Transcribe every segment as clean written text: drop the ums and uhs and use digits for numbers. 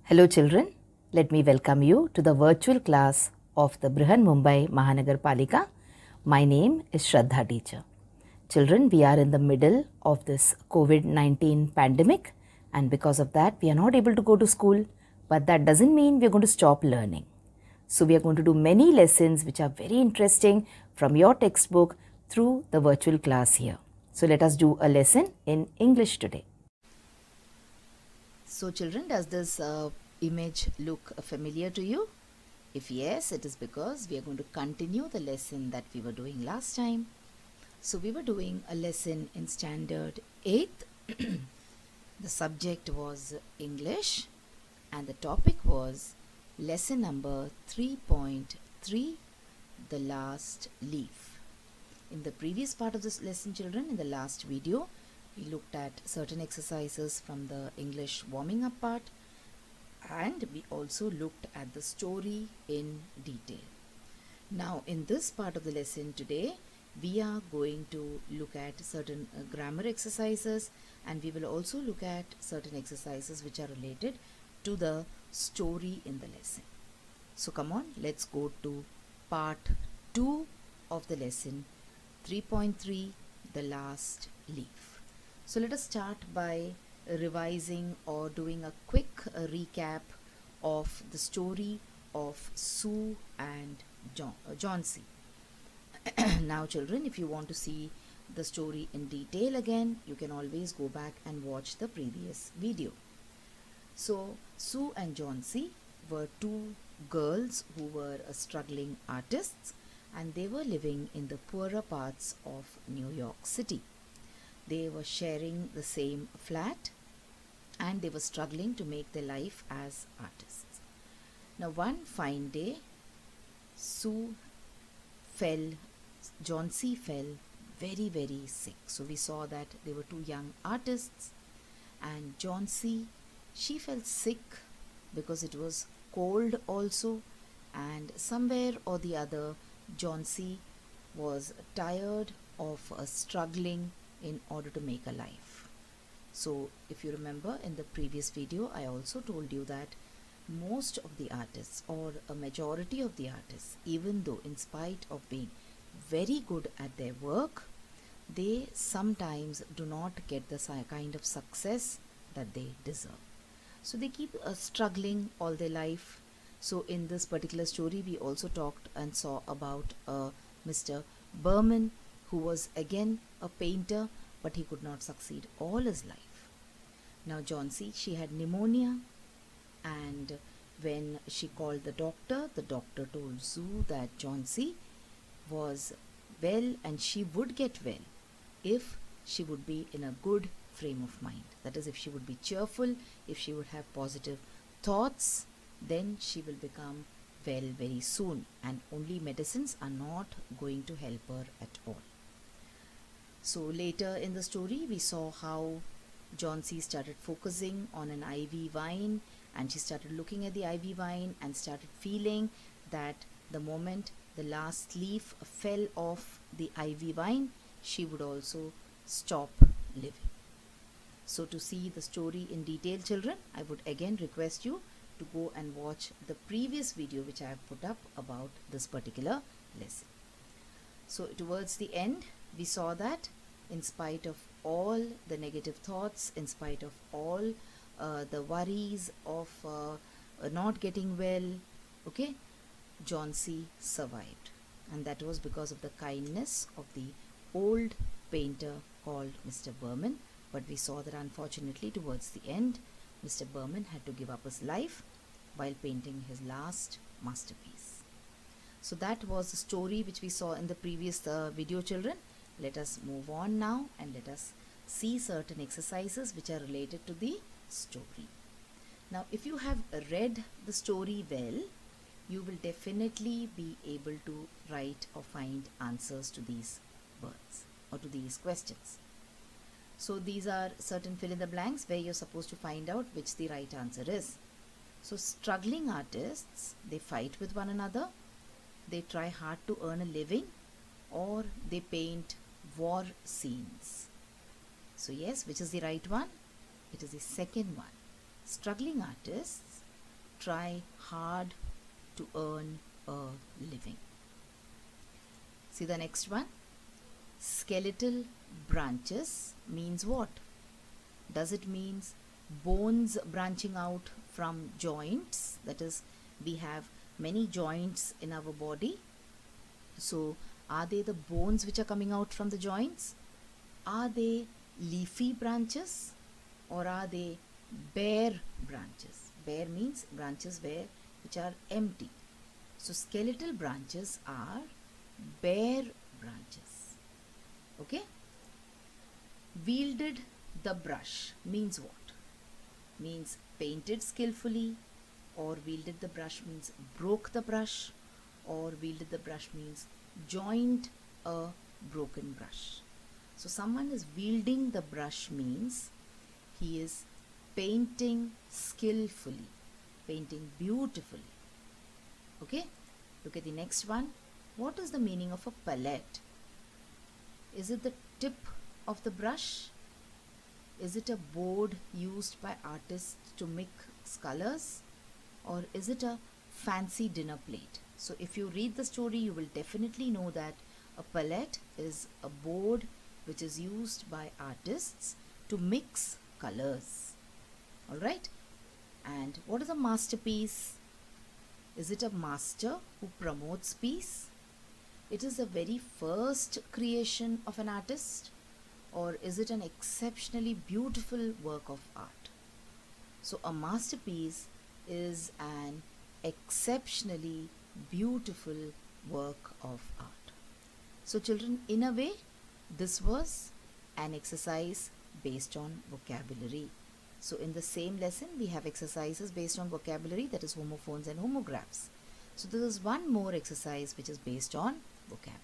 Hello children, let me welcome you to the virtual class of the Brihan Mumbai Mahanagar Palika. My name is Shraddha teacher. Children, we are in the middle of this COVID-19 pandemic, and because of that we are not able to go to school, but that doesn't mean we are going to stop learning. So we are going to do many lessons which are very interesting from your textbook through the virtual class here. So let us do a lesson in English today. So children, does this image look familiar to you? If yes, it is because we are going to continue the lesson that we were doing last time. So we were doing a lesson in standard 8th. The subject was English and the topic was lesson number 3.3, the last leaf. In the previous part of this lesson, children, in the last video, we looked at certain exercises from the English warming up part, and we also looked at the story in detail. Now in this part of the lesson today, we are going to look at certain grammar exercises, and we will also look at certain exercises which are related to the story in the lesson. So come on, let's go to part 2 of the lesson 3.3, the last leaf. So let us start by revising or doing a quick recap of the story of Sue and Johnsy. Now children, if you want to see the story in detail again, you can always go back and watch the previous video. So Sue and Johnsy were two girls who were struggling artists, and they were living in the poorer parts of New York City. They were sharing the same flat, and they were struggling to make their life as artists. Now one fine day, Johnsy fell very sick. So we saw that they were two young artists, and Johnsy, she fell sick because it was cold also, and somewhere or the other Johnsy was tired of struggling in order to make a life. So if you remember, in the previous video I also told you that most of the artists, or a majority of the artists, even though in spite of being very good at their work, they sometimes do not get the kind of success that they deserve. So they keep struggling all their life. So in this particular story we also talked and saw about Mr. Behrman, who was again a painter, but he could not succeed all his life. Now Johnsy, she had pneumonia, and when she called the doctor told Sue that Johnsy was well and she would get well if she would be in a good frame of mind. That is, if she would be cheerful, if she would have positive thoughts, then she will become well very soon, and only medicines are not going to help her at all. So later in the story we saw how Johnsy started focusing on an ivy vine, and she started looking at the ivy vine and started feeling that the moment the last leaf fell off the ivy vine, she would also stop living. So to see the story in detail, children, I would again request you to go and watch the previous video which I have put up about this particular lesson. So towards the end we saw that in spite of all the negative thoughts, in spite of all the worries of not getting well, okay, Johnsy survived, and that was because of the kindness of the old painter called Mr. Behrman. But we saw that unfortunately towards the end, Mr. Behrman had to give up his life while painting his last masterpiece. So that was the story which we saw in the previous video, children. Let us move on now and let us see certain exercises which are related to the story. Now if you have read the story well, you will definitely be able to write or find answers to these words or to these questions. So these are certain fill in the blanks where you're supposed to find out which the right answer is. So struggling artists, they fight with one another, they try hard to earn a living, or they paint war scenes. So yes, which is the right one? It is the second one. Struggling artists, try hard to earn a living. See the next one. Skeletal branches means what? Does it means bones branching out from joints? That is, we have many joints in our body. So are they the bones which are coming out from the joints? Are they leafy branches or are they bare branches? Bare means branches which are empty. So skeletal branches are bare branches. Okay? Wielded the brush means what? Means painted skillfully, or wielded the brush means broke the brush, or wielded the brush means joined a broken brush. So someone is wielding the brush means he is painting skillfully, painting beautifully. Okay? Look at the next one. What is the meaning of a palette? Is it the tip of the brush? Is it a board used by artists to mix colors? Or is it a fancy dinner plate? So if you read the story, you will definitely know that a palette is a board which is used by artists to mix colors. Alright? And what is a masterpiece? Is it a master who promotes peace? It is the very first creation of an artist, or is it an exceptionally beautiful work of art? So a masterpiece is an exceptionally beautiful work of art. So children, in a way, this was an exercise based on vocabulary. So in the same lesson, we have exercises based on vocabulary, that is homophones and homographs. So there is one more exercise which is based on vocabulary.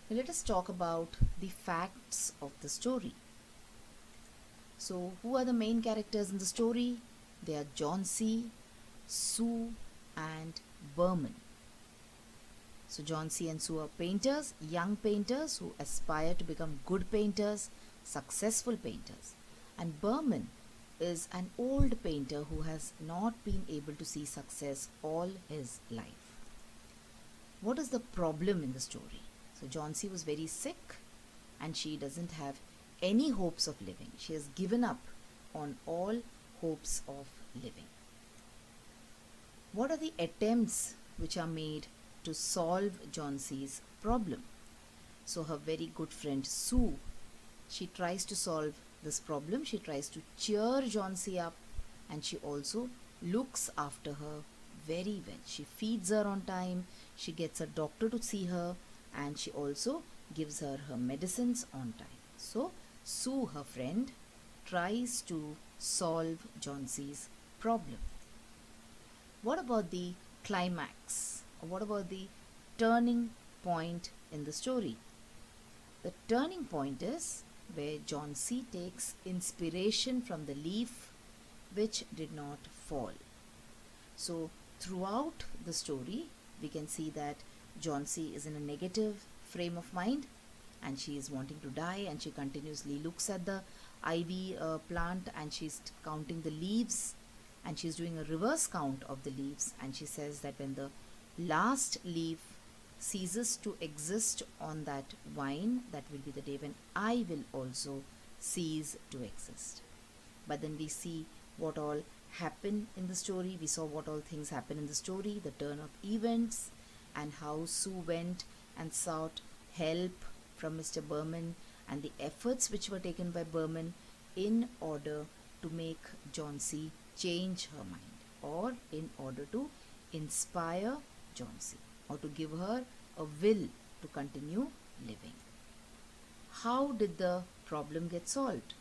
Now let us talk about the facts of the story. So who are the main characters in the story? They are Johnsy, Sue and Behrman. So Johnsy and Sue are painters, young painters who aspire to become good painters, successful painters. And Behrman is an old painter who has not been able to see success all his life. What is the problem in the story? So Johnsy was very sick and she doesn't have any hopes of living. She has given up on all hopes of living. What are the attempts which are made to solve Johnsy's problem? So her very good friend Sue, she tries to solve this problem. She tries to cheer Johnsy up and she also looks after her very well. She feeds her on time, she gets a doctor to see her, and she also gives her her medicines on time. So Sue, her friend, tries to solve Johnsy's problem. What about the climax? Or what about the turning point in the story? The turning point is where Johnsy takes inspiration from the leaf which did not fall. So throughout the story, we can see that Johnsy is in a negative frame of mind and she is wanting to die, and she continuously looks at the ivy plant and she's counting the leaves, and she's doing a reverse count of the leaves, and she says that when the last leaf ceases to exist on that vine, that will be the day when I will also cease to exist. But then we see what all happened in the story. We saw what all things happen in the story, the turn of events, and how Sue went and sought help from Mr. Behrman, and the efforts which were taken by Behrman in order to make Johnsy change her mind, or in order to inspire Johnsy, or to give her a will to continue living. How did the problem get solved?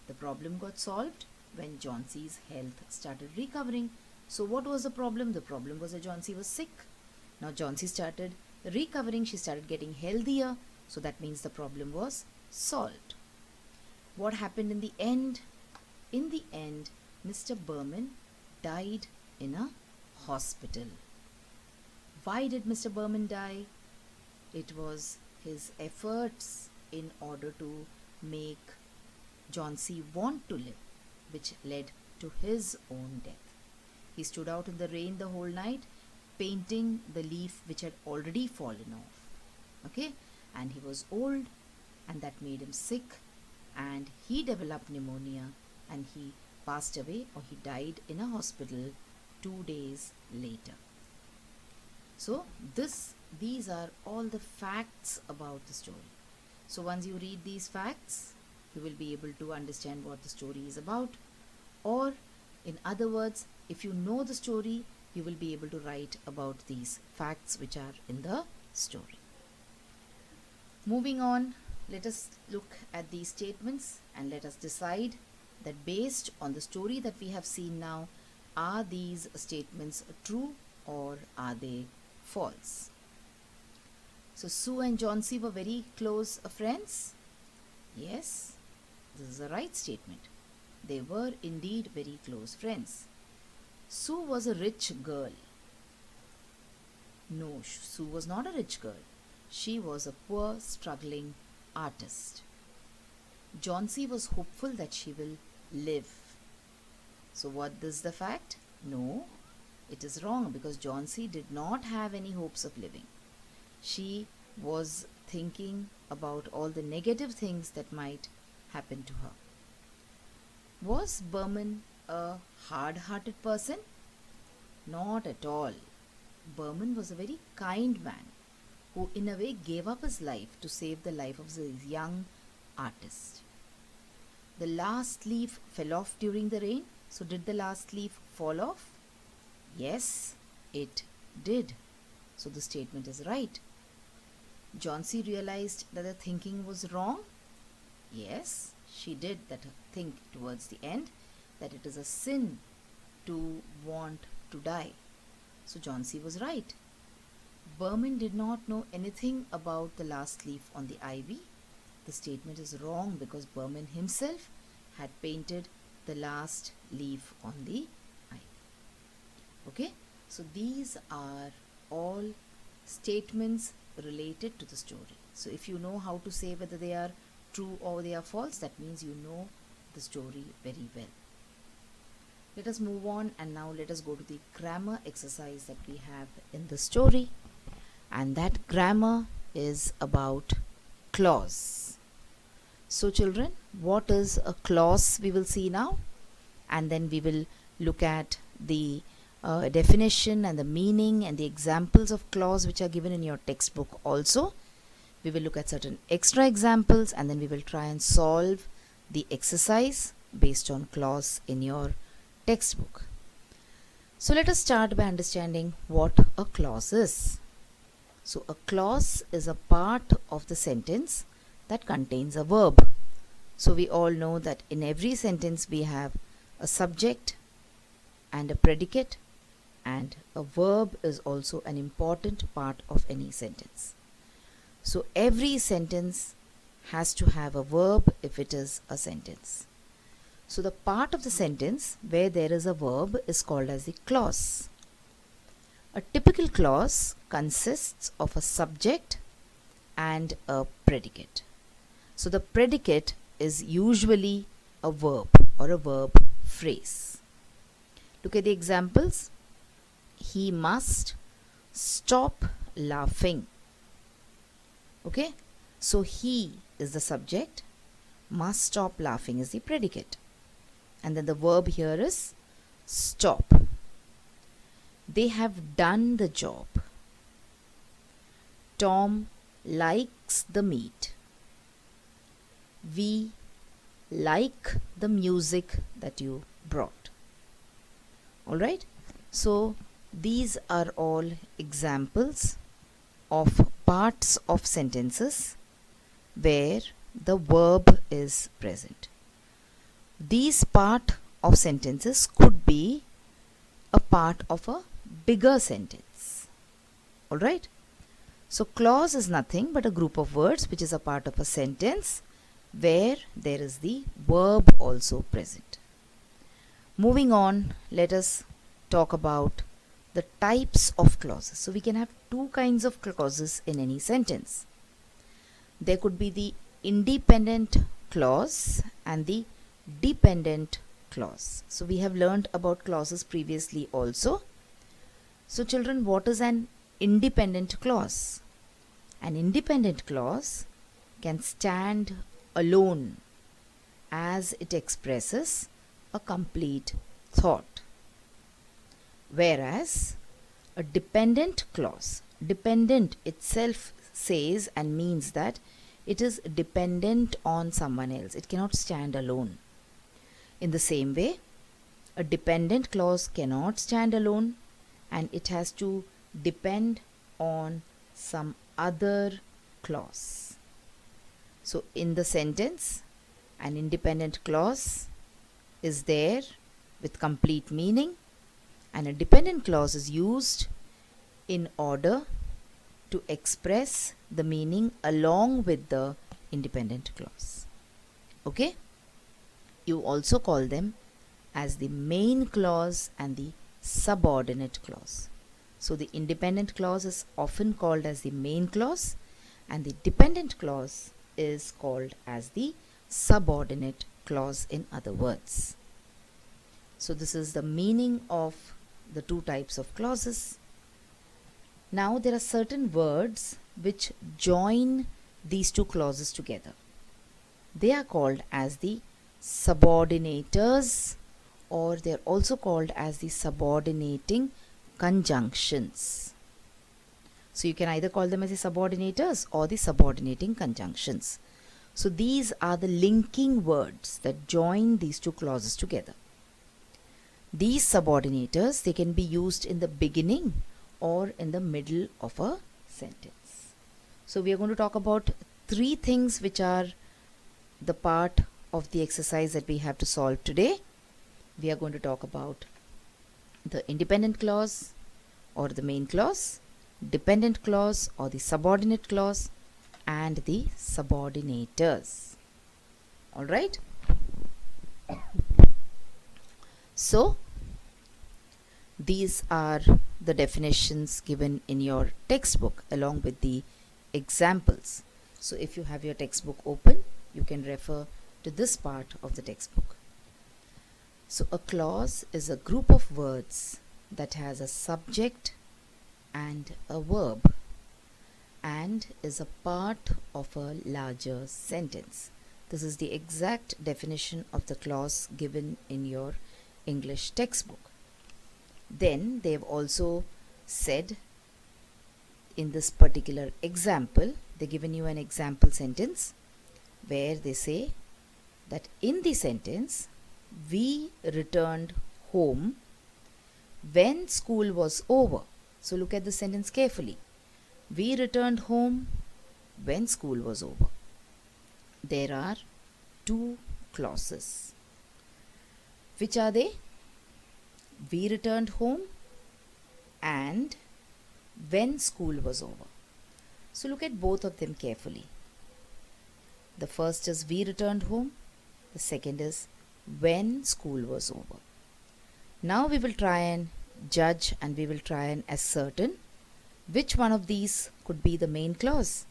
The problem got solved when Johnsy's health started recovering. So what was the problem? The problem was that Johnsy was sick. Now Johnsy started recovering, she started getting healthier, so that means the problem was solved. What happened in the end? In the end, Mr. Behrman died in a hospital. Why did Mr. Behrman die? It was his efforts in order to make Johnsy want to live, which led to his own death. He stood out in the rain the whole night, painting the leaf which had already fallen off. Okay, and he was old, and that made him sick, and he developed pneumonia, and he passed away, or he died in a hospital 2 days later. So these are all the facts about the story. So once you read these facts, you will be able to understand what the story is about, or in other words, if you know the story, you will be able to write about these facts which are in the story. Moving on, let us look at these statements and let us decide that based on the story that we have seen now, are these statements true or are they false? So Sue and Johnsy were very close friends. Yes, this is a right statement. They were indeed very close friends. Sue was a rich girl. No, Sue was not a rich girl. She was a poor, struggling artist. Johnsy was hopeful that she will live. So what is the fact? No, it is wrong, because Johnsy did not have any hopes of living. She was thinking about all the negative things that might happen to her. Was Behrman a hard-hearted person? Not at all. Behrman was a very kind man who in a way gave up his life to save the life of this young artist. The last leaf fell off during the rain. So did the last leaf fall off? Yes, it did. So the statement is right. Johnsy realized that the thinking was wrong. Yes, she did think towards the end that it is a sin to want to die. So Johnsy was right. Behrman did not know anything about the last leaf on the ivy. The statement is wrong, because Behrman himself had painted the last leaf on the ivy. Okay, so these are all statements related to the story. So if you know how to say whether they are true or they are false, that means you know the story very well. Let us move on, and now let us go to the grammar exercise that we have in the story, and that grammar is about clause. So children, what is a clause we will see now, and then we will look at the definition and the meaning and the examples of clause which are given in your textbook also. We will look at certain extra examples, and then we will try and solve the exercise based on clause in your textbook. So let us start by understanding what a clause is. So a clause is a part of the sentence that contains a verb. So we all know that in every sentence we have a subject and a predicate, and a verb is also an important part of any sentence. So every sentence has to have a verb if it is a sentence. So the part of the sentence where there is a verb is called as the clause. A typical clause consists of a subject and a predicate. So the predicate is usually a verb or a verb phrase. Look at the examples. He must stop laughing. Okay, so he is the subject, must stop laughing is the predicate, and then the verb here is stop. They have done the job. Tom likes the meat. We like the music that you brought. Alright, so these are all examples of parts of sentences where the verb is present. These part of sentences could be a part of a bigger sentence. Alright, so clause is nothing but a group of words which is a part of a sentence where there is the verb also present. Moving on, let us talk about the types of clauses. So we can have two kinds of clauses in any sentence. There could be the independent clause and the dependent clause. So we have learnt about clauses previously also. So children, what is an independent clause? An independent clause can stand alone as it expresses a complete thought. Whereas a dependent clause, dependent itself says and means that it is dependent on someone else. It cannot stand alone. In the same way, a dependent clause cannot stand alone and it has to depend on some other clause. So in the sentence, an independent clause is there with complete meaning, and a dependent clause is used in order to express the meaning along with the independent clause. Okay? You also call them as the main clause and the subordinate clause. So the independent clause is often called as the main clause and the dependent clause is called as the subordinate clause, in other words. So this is the meaning of the two types of clauses. Now there are certain words which join these two clauses together. They are called as the subordinators, or they are also called as the subordinating conjunctions. So you can either call them as the subordinators or the subordinating conjunctions. So these are the linking words that join these two clauses together. These subordinators, they can be used in the beginning or in the middle of a sentence. So we are going to talk about three things which are the part of the exercise that we have to solve today. We are going to talk about the independent clause or the main clause, dependent clause or the subordinate clause, and the subordinators. All right? So these are the definitions given in your textbook along with the examples. So if you have your textbook open, you can refer to this part of the textbook. So a clause is a group of words that has a subject and a verb and is a part of a larger sentence. This is the exact definition of the clause given in your English textbook. Then they have also said in this particular example, they've given you an example sentence where they say that in the sentence, we returned home when school was over. So look at the sentence carefully. We returned home when school was over. There are two clauses. Which are they? We returned home and when school was over. So look at both of them carefully. The first is we returned home. The second is when school was over. Now we will try and judge and we will try and ascertain which one of these could be the main clause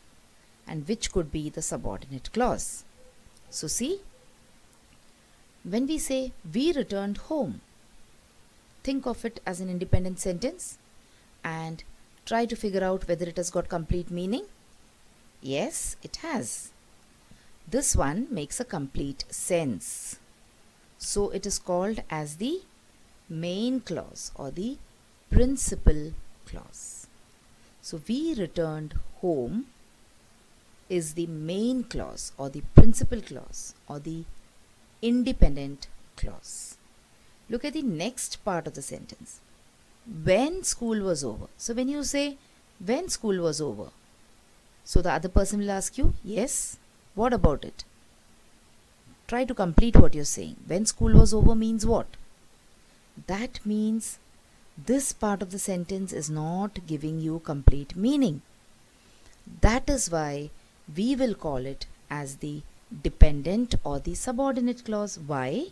and which could be the subordinate clause. So see, when we say we returned home, think of it as an independent sentence and try to figure out whether it has got complete meaning. Yes, it has. This one makes a complete sense. So it is called as the main clause or the principal clause. So we returned home is the main clause or the principal clause or the independent clause. Look at the next part of the sentence. When school was over. So when you say when school was over, so the other person will ask you, yes, what about it? Try to complete what you're saying. When school was over means what? That means this part of the sentence is not giving you complete meaning. That is why we will call it as the dependent or the subordinate clause. Why?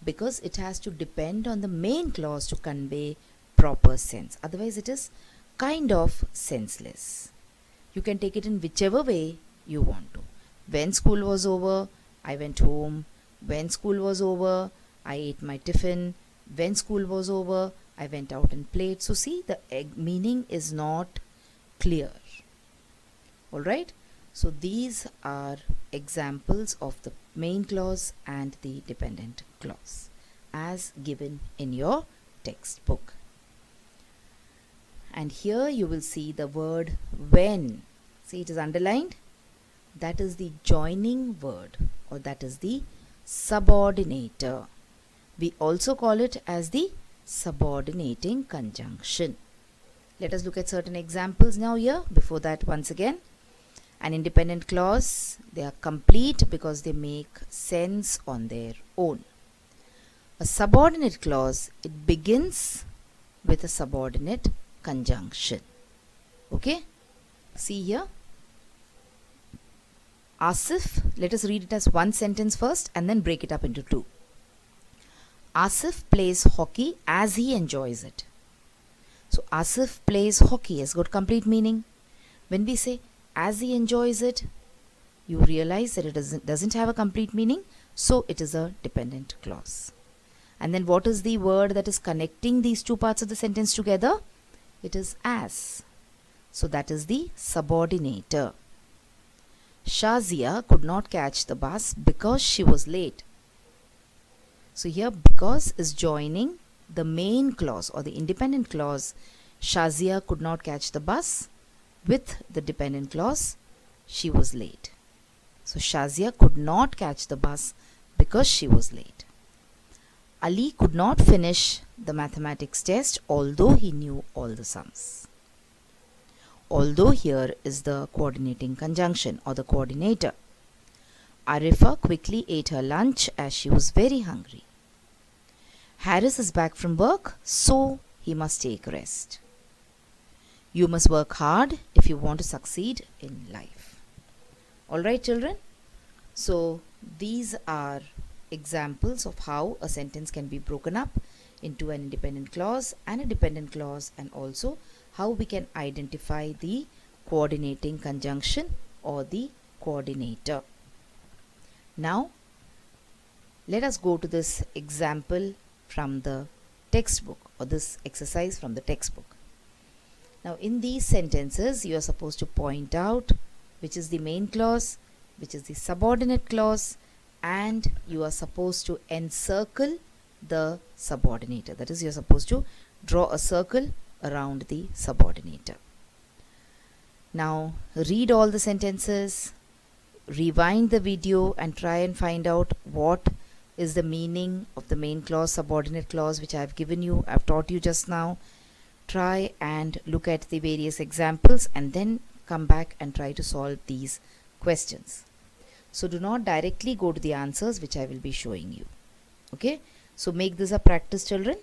Because it has to depend on the main clause to convey proper sense. Otherwise it is kind of senseless. You can take it in whichever way you want to. When school was over, I went home. When school was over, I ate my tiffin. When school was over, I went out and played. So see, the meaning is not clear. Alright, so these are examples of the main clause and the dependent clause as given in your textbook. And here you will see the word when. See, it is underlined. That is the joining word, or that is the subordinator. We also call it as the subordinating conjunction. Let us look at certain examples now here. Before that, once again, an independent clause, they are complete because they make sense on their own. A subordinate clause, it begins with a subordinate conjunction. Okay, see here. Asif, let us read it as one sentence first and then break it up into two. Asif plays hockey as he enjoys it. So Asif plays hockey has got complete meaning. When we say as he enjoys it, you realize that it doesn't have a complete meaning, so it is a dependent clause. And then what is the word that is connecting these two parts of the sentence together? It is as. So that is the subordinator. Shazia could not catch the bus because she was late. So here because is joining the main clause or the independent clause. Shazia could not catch the bus with the dependent clause. She was late. So Shazia could not catch the bus because she was late. Ali could not finish the mathematics test although he knew all the sums. Although here is the coordinating conjunction or the coordinator. Arifa quickly ate her lunch as she was very hungry. Harris is back from work, so he must take rest. You must work hard if you want to succeed in life. Alright, children. So these are examples of how a sentence can be broken up into an independent clause and a dependent clause, and also how we can identify the coordinating conjunction or the coordinator. Now let us go to this example from the textbook, or this exercise from the textbook. Now in these sentences you are supposed to point out which is the main clause, which is the subordinate clause, and you are supposed to encircle the subordinator. That is, you are supposed to draw a circle around the subordinator. Now read all the sentences, rewind the video and try and find out what is the meaning of the main clause, subordinate clause, which I have given you, I have taught you just now. Try and look at the various examples and then come back and try to solve these questions. So do not directly go to the answers which I will be showing you. Okay, so make this a practice, children.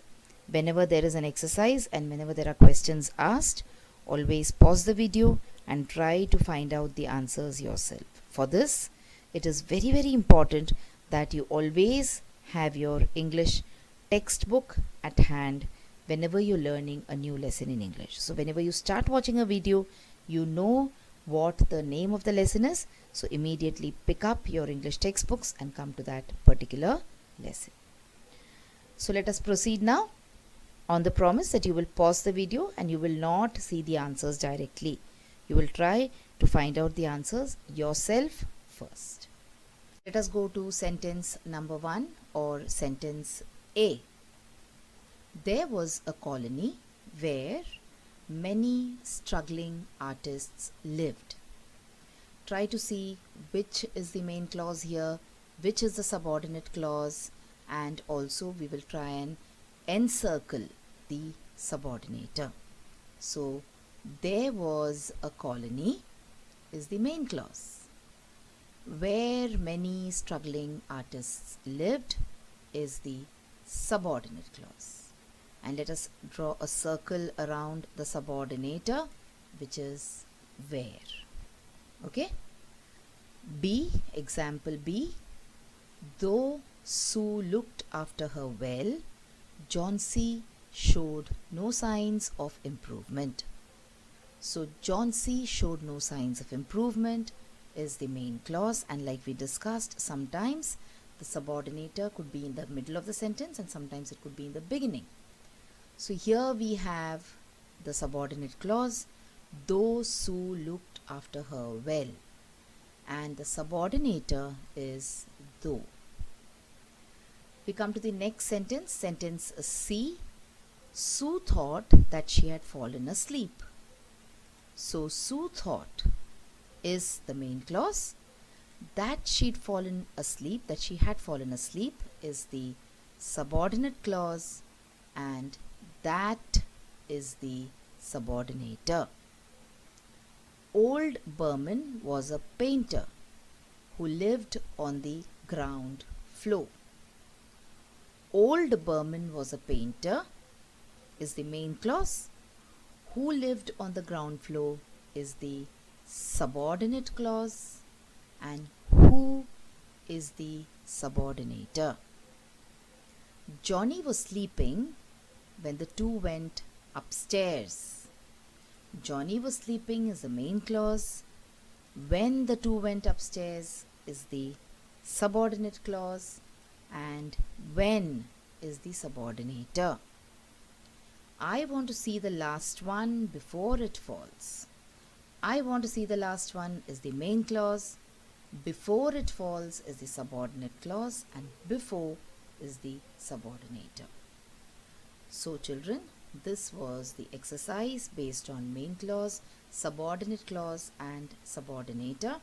Whenever there is an exercise and whenever there are questions asked, always pause the video and try to find out the answers yourself. For this, it is very, very important that you always have your English textbook at hand whenever you're learning a new lesson in English. So whenever you start watching a video, you know what the name of the lesson is. So immediately pick up your English textbooks and come to that particular lesson. So let us proceed now on the promise that you will pause the video and you will not see the answers directly. You will try to find out the answers yourself first. Let us go to sentence number 1 or sentence A. There was a colony where many struggling artists lived. Try to see which is the main clause here, which is the subordinate clause, and also we will try and encircle the subordinator. So there was a colony is the main clause. Where many struggling artists lived is the subordinate clause. And let us draw a circle around the subordinator, which is where. Okay. B, example B. Though Sue looked after her well, Johnsy showed no signs of improvement. So Johnsy showed no signs of improvement is the main clause, and like we discussed, sometimes the subordinator could be in the middle of the sentence and sometimes it could be in the beginning. So here we have the subordinate clause, those Sue looked after her well, and the subordinator is though. We come to the next sentence, sentence C. Sue thought that she had fallen asleep. So Sue thought is the main clause. That she had fallen asleep is the subordinate clause, and that is the subordinator. Old Behrman was a painter who lived on the ground floor. Old Behrman was a painter is the main clause. Who lived on the ground floor is the subordinate clause, and who is the subordinator. Johnny was sleeping when the two went upstairs. Johnny was sleeping is the main clause. When the two went upstairs is the subordinate clause, and when is the subordinator. I want to see the last one before it falls. I want to see the last one is the main clause. Before it falls is the subordinate clause, and before is the subordinator. So children, this was the exercise based on main clause, subordinate clause and subordinator,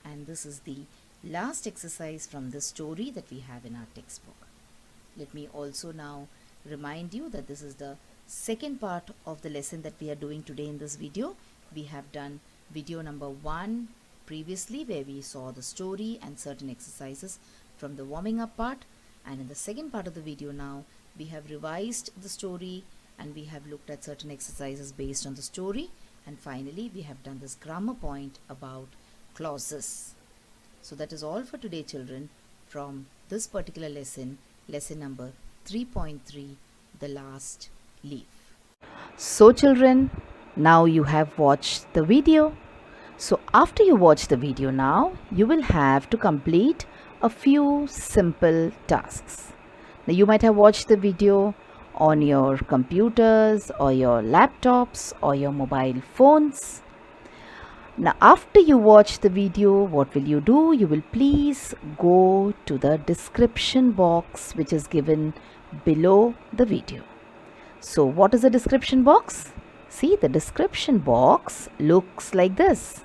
and this is the last exercise from the story that we have in our textbook. Let me also now remind you that this is the second part of the lesson that we are doing today in this video. We have done video number 1 previously, where we saw the story and certain exercises from the warming up part, and in the second part of the video now we have revised the story and we have looked at certain exercises based on the story, and finally we have done this grammar point about clauses. So that is all for today children from this particular lesson, lesson number 3.3, the last leaf. So children, now you have watched the video. So after you watch the video now, you will have to complete a few simple tasks. Now you might have watched the video on your computers or your laptops or your mobile phones. Now after you watch the video, what will you do? You will please go to the description box which is given below the video. So what is the description box? See, the description box looks like this.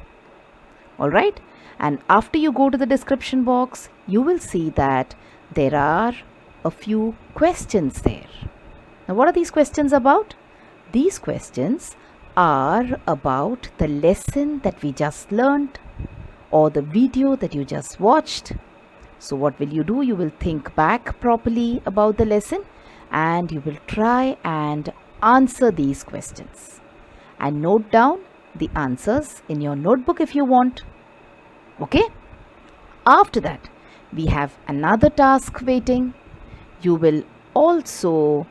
Alright, and after you go to the description box, you will see that there are a few questions there. Now what are these questions about? These questions are about the lesson that we just learned or the video that you just watched. So what will you do? You will think back properly about the lesson and you will try and answer these questions and note down the answers in your notebook if you want. Okay? After that, we have another task waiting. You will also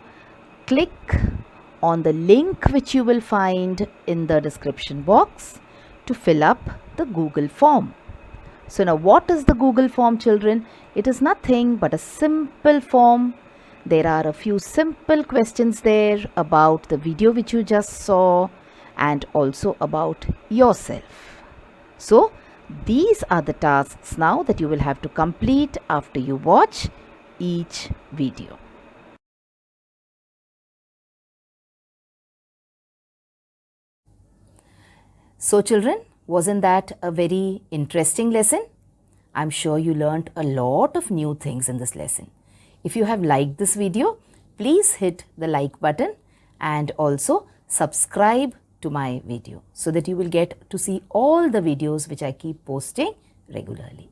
click on the link which you will find in the description box to fill up the Google form. So now what is the Google form, children? It is nothing but a simple form. There are a few simple questions there about the video which you just saw and also about yourself. So these are the tasks now that you will have to complete after you watch each video. So children, wasn't that a very interesting lesson? I'm sure you learnt a lot of new things in this lesson. If you have liked this video, please hit the like button and also subscribe to my video so that you will get to see all the videos which I keep posting regularly.